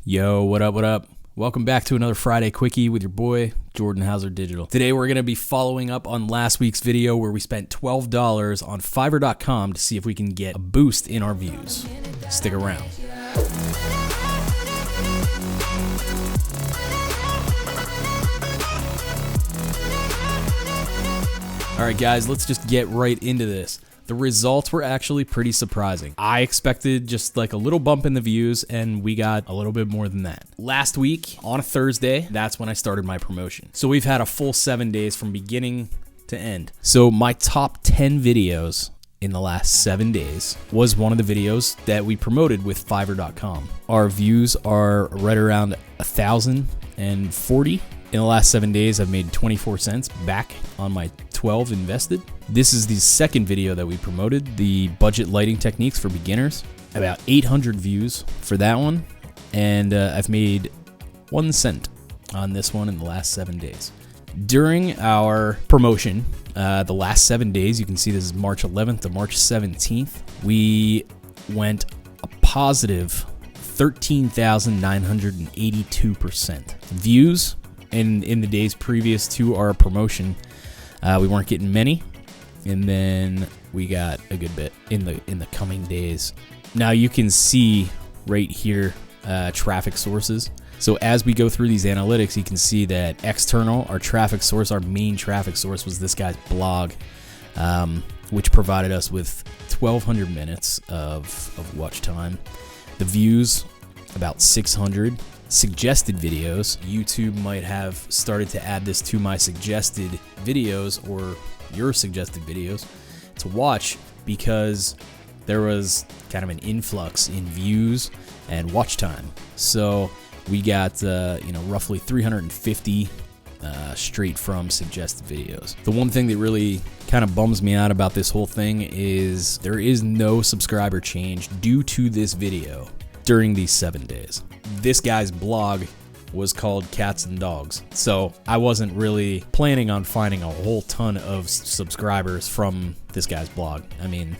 Yo, what up, what up? Welcome back to another Friday Quickie with your boy, Jordan Hauser Digital. Today we're going to be following up on last week's video where we spent $12 on Fiverr.com to see if we can get a boost in our views. Stick around. Alright guys, let's just get right into this. The results were actually pretty surprising. I expected just like a little bump in the views, and we got a little bit more than that. Last week, on a Thursday, that's when I started my promotion. So we've had a full 7 days from beginning to end. So my top 10 videos in the last 7 days was one of the videos that we promoted with Fiverr.com. Our views are right around 1,040. In the last 7 days, I've made 24 cents back on my 12 invested. This is the second video that we promoted, the budget lighting techniques for beginners. About 800 views for that one, and I've made 1 cent on this one in the last 7 days. During our promotion, the last 7 days, you can see this is March 11th to March 17th, we went a positive 13,982%. Views in the days previous to our promotion, we weren't getting many, and then we got a good bit in the coming days. Now you can see right here traffic sources. So as we go through these analytics, you can see that external, our traffic source, our main traffic source was this guy's blog, which provided us with 1,200 minutes of watch time. The views, about 600. Suggested videos, YouTube might have started to add this to my suggested videos or your suggested videos to watch, because there was kind of an influx in views and watch time. So we got roughly 350 straight from suggested videos. The one thing that really kind of bums me out about this whole thing is there is no subscriber change due to this video during these 7 days. This guy's blog was called Cats and Dogs, so I wasn't really planning on finding a whole ton of subscribers from this guy's blog. I mean,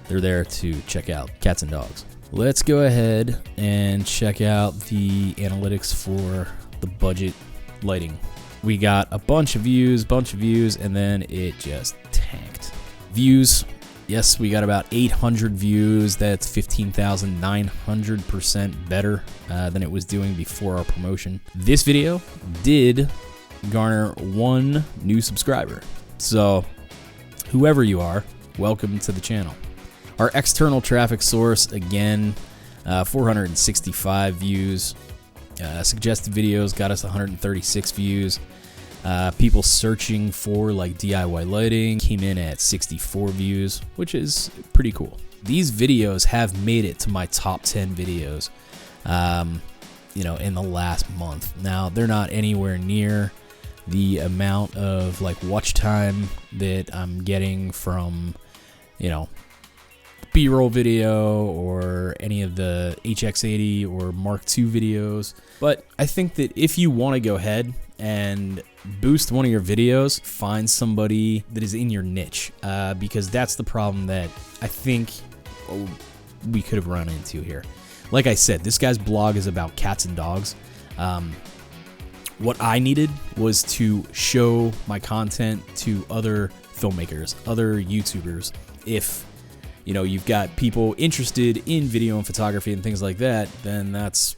they're there to check out cats and dogs. Let's go ahead and check out the analytics for the budget lighting. We got a bunch of views, and then it just tanked. Views. Yes, we got about 800 views. That's 15,900% better than it was doing before our promotion. This video did garner 1 new subscriber. So whoever you are, welcome to the channel. Our external traffic source, again, 465 views. Suggested videos got us 136 views. People searching for like DIY lighting came in at 64 views, which is pretty cool. These videos have made it to my top 10 videos, in the last month. Now, they're not anywhere near the amount of like watch time that I'm getting from, B-roll video or any of the HX80 or Mark II videos. But I think that if you want to go ahead and boost one of your videos, find somebody that is in your niche, because that's the problem that I think we could have run into here. Like I said, this guy's blog is about cats and dogs. What I needed was to show my content to other filmmakers, other YouTubers. If you've got people interested in video and photography and things like that, then that's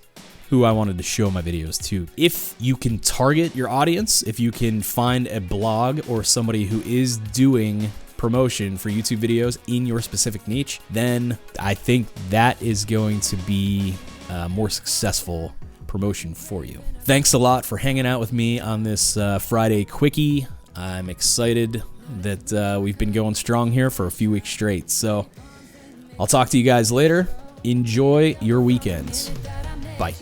who I wanted to show my videos to. If you can target your audience, if you can find a blog or somebody who is doing promotion for YouTube videos in your specific niche, then I think that is going to be a more successful promotion for you. Thanks a lot for hanging out with me on this Friday Quickie. I'm excited that we've been going strong here for a few weeks straight. So I'll talk to you guys later. Enjoy your weekends. Bye.